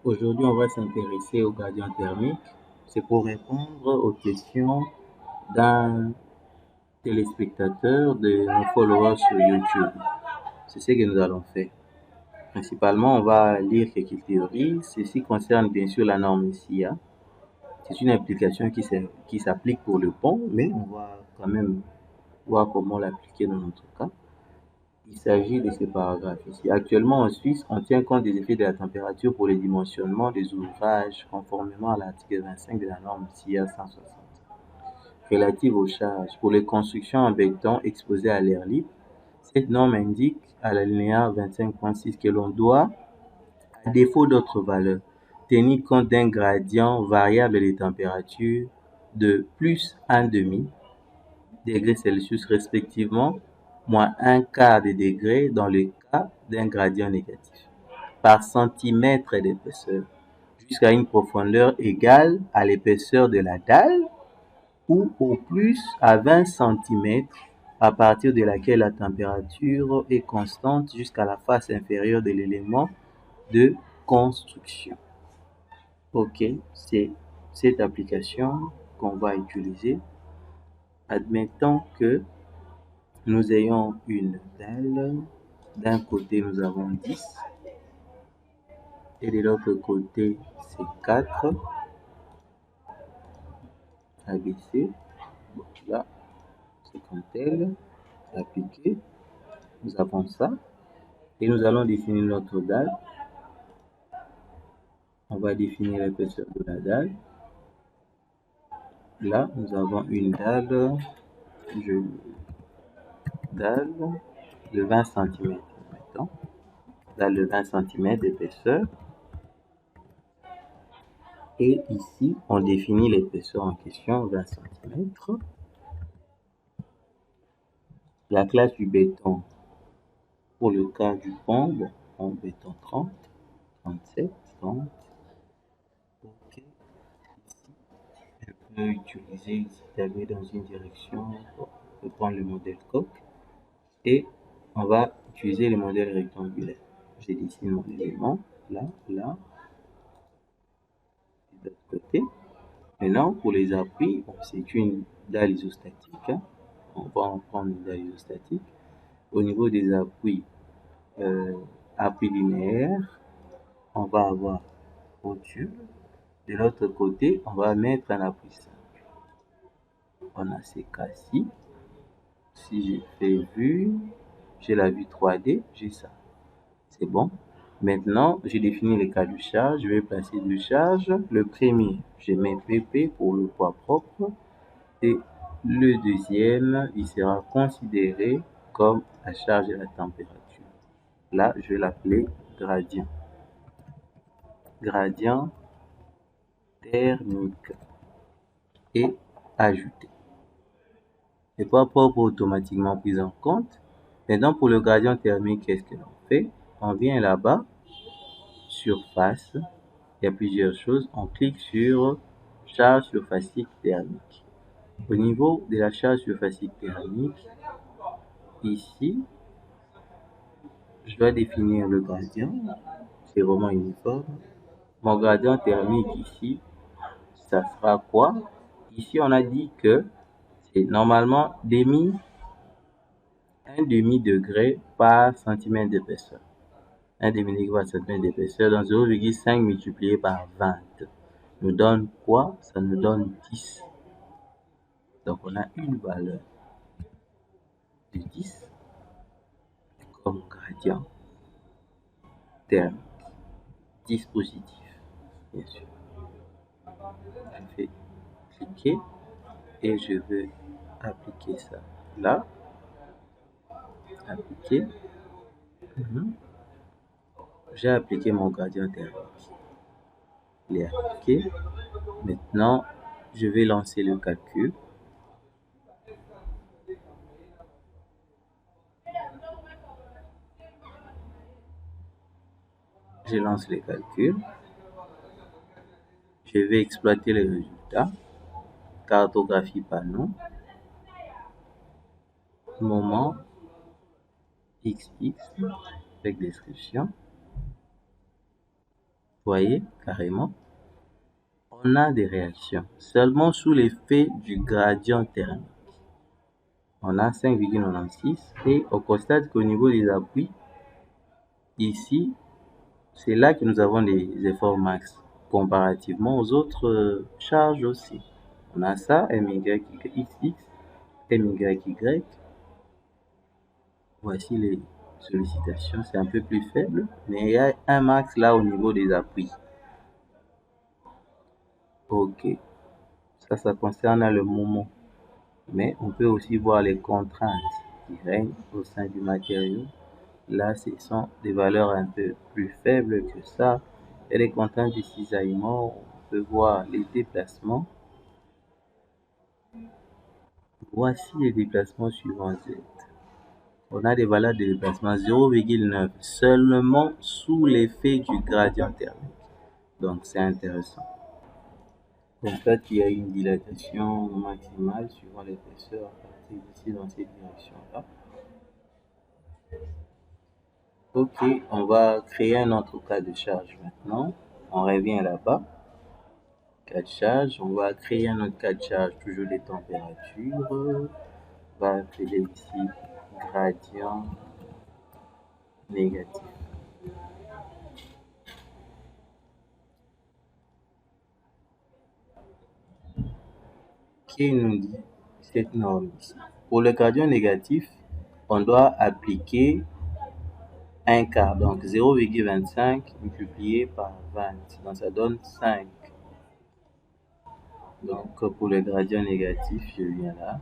Aujourd'hui, on va s'intéresser au gradient thermique. C'est pour répondre aux questions d'un téléspectateur de nos followers sur YouTube. C'est ce que nous allons faire. Principalement, on va lire quelques théories. Ceci concerne bien sûr la norme SIA. C'est une application qui s'applique pour le pont, mais on va quand même voir comment l'appliquer dans notre cas. Il s'agit de ces paragraphes ici. Actuellement, en Suisse, on tient compte des effets de la température pour le dimensionnement des ouvrages conformément à l'article 25 de la norme SIA 160 relative aux charges pour les constructions en béton exposées à l'air libre. Cette norme indique à l'alinéa 25.6 que l'on doit, à défaut d'autres valeurs, tenir compte d'un gradient variable de température de plus 1,5 degré Celsius respectivement, moins un quart de degré dans le cas d'un gradient négatif, par centimètre d'épaisseur, jusqu'à une profondeur égale à l'épaisseur de la dalle ou au plus à 20 centimètres à partir de laquelle la température est constante jusqu'à la face inférieure de l'élément de construction. Ok, c'est cette application qu'on va utiliser. Admettons que nous ayons une dalle. D'un côté, nous avons 10 et de l'autre côté, c'est 4 ABC. Bon, là, c'est comme tel, appliqué. Nous avons ça et nous allons définir notre dalle. On va définir l'épaisseur de la dalle. Là, nous avons une dalle, dalle de 20 cm. Mettons. Dalle de 20 cm d'épaisseur. Et ici, on définit l'épaisseur en question, 20 cm. La classe du béton, pour le cas du pont, bon, en béton 30, 37, 30. Ok. Ici, je peux utiliser ici d'aller dans une direction, bon, je prends le modèle coque et on va utiliser le modèle rectangulaire. Je dessine mon élément, là, là, de l'autre côté. Maintenant, pour les appuis, bon, c'est une dalle isostatique. Hein. On va en prendre une dalle isostatique. Au niveau des appuis, appui linéaire, on va avoir au-dessus. De l'autre côté, on va mettre un appui simple. On a ces cas-ci. Si j'ai fait vue, j'ai la vue 3D, j'ai ça. C'est bon. Maintenant, j'ai défini les cas de charge. Je vais placer deux charges. Le premier, je mets PP pour le poids propre. Et le deuxième, il sera considéré comme la charge de la température. Là, je vais l'appeler gradient. Gradient thermique et ajouter. Les poids propres automatiquement pris en compte. Maintenant, pour le gradient thermique, qu'est-ce que l'on fait? On vient là-bas, surface, il y a plusieurs choses. On clique sur charge surfacique thermique. Au niveau de la charge surfacique thermique, ici, je dois définir le gradient. C'est vraiment uniforme. Mon gradient thermique ici, ça sera quoi? Ici, on a dit que c'est normalement un demi-degré par centimètre d'épaisseur. Un demi-degré par centimètre d'épaisseur, donc 0,5 multiplié par 20 nous donne quoi? Ça nous donne 10. Donc on a une valeur de 10 comme gradient thermique. 10 positif, bien sûr. Je vais cliquer et je vais appliquer ça là. Appliquer. J'ai appliqué mon gradient thermique. Il est appliqué. Maintenant, je vais lancer le calcul. Je lance les calculs. Je vais exploiter les résultats. Cartographie panneau. Moment XX avec description. voyez, carrément, on a des réactions seulement sous l'effet du gradient thermique. On a 5,96 et on constate qu'au niveau des appuis, ici, c'est là que nous avons des efforts max comparativement aux autres charges aussi. On a ça, MYX, MYY. Voici les sollicitations, c'est un peu plus faible, mais il y a un max là au niveau des appuis. Ok, ça concerne le moment. Mais on peut aussi voir les contraintes qui règnent au sein du matériau. Là, ce sont des valeurs un peu plus faibles que ça. Et les contraintes du cisaillement, on peut voir les déplacements. Voici les déplacements suivants Z. On a des valeurs de déplacement 0,9 seulement sous l'effet du gradient thermique. Donc, c'est intéressant. En fait, il y a une dilatation maximale suivant l'épaisseur à partir d'ici dans cette direction-là. Ok, on va créer un autre cas de charge maintenant. On revient là-bas. Cas de charge, on va créer un autre cas de charge, toujours des températures. On va appeler ici gradient négatif. Qui nous dit cette norme ici? Pour le gradient négatif, on doit appliquer un quart, donc 0,25 multiplié par 20, donc ça donne 5. Donc pour le gradient négatif, je viens là,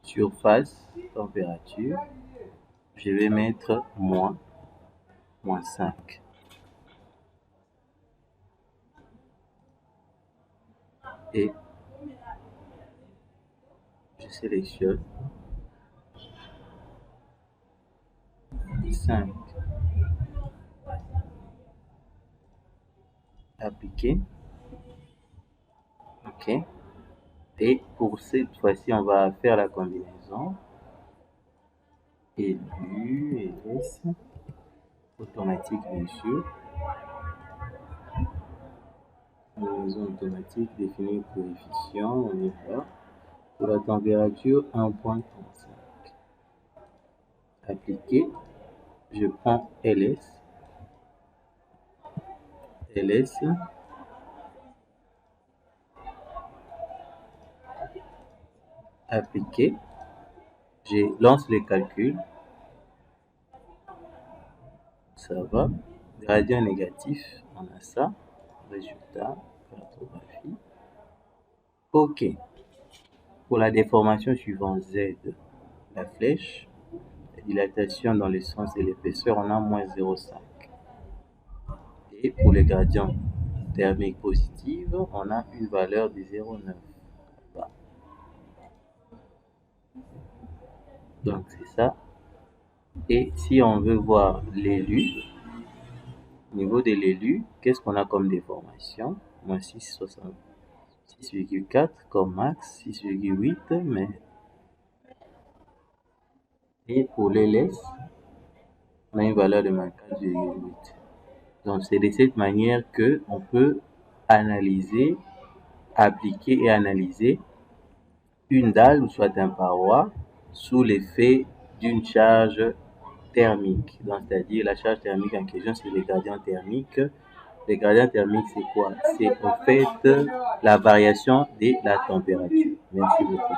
surface, température, je vais mettre moins 5. Et je sélectionne 5. Appliquer. OK. Et pour cette fois-ci, on va faire la combinaison. Élu, ES, automatique bien sûr. Combinaison automatique, définir coefficient, on y va. Pour la température, 1,35. Appliquer. Je prends LS. Appliquer. Je lance les calculs. Ça va. Gradient négatif, on a ça. Résultat, cartographie. OK. Pour la déformation suivante, Z, la flèche, la dilatation dans le sens de l'épaisseur, on a moins 0,5. Et pour le gradient thermique positif, on a une valeur de 0,9. Donc c'est ça. Et si on veut voir l'élu, au niveau de l'élu, qu'est-ce qu'on a comme déformation? Moins 6,4 comme max, 6,8, mais... Et pour l'LS, on a une valeur de moins 4,8. Donc c'est de cette manière que on peut analyser, appliquer et analyser une dalle ou soit un paroi sous l'effet d'une charge thermique. Donc c'est-à-dire la charge thermique en question, c'est le gradient thermique. Le gradient thermique, c'est quoi? C'est en fait la variation de la température. Merci beaucoup.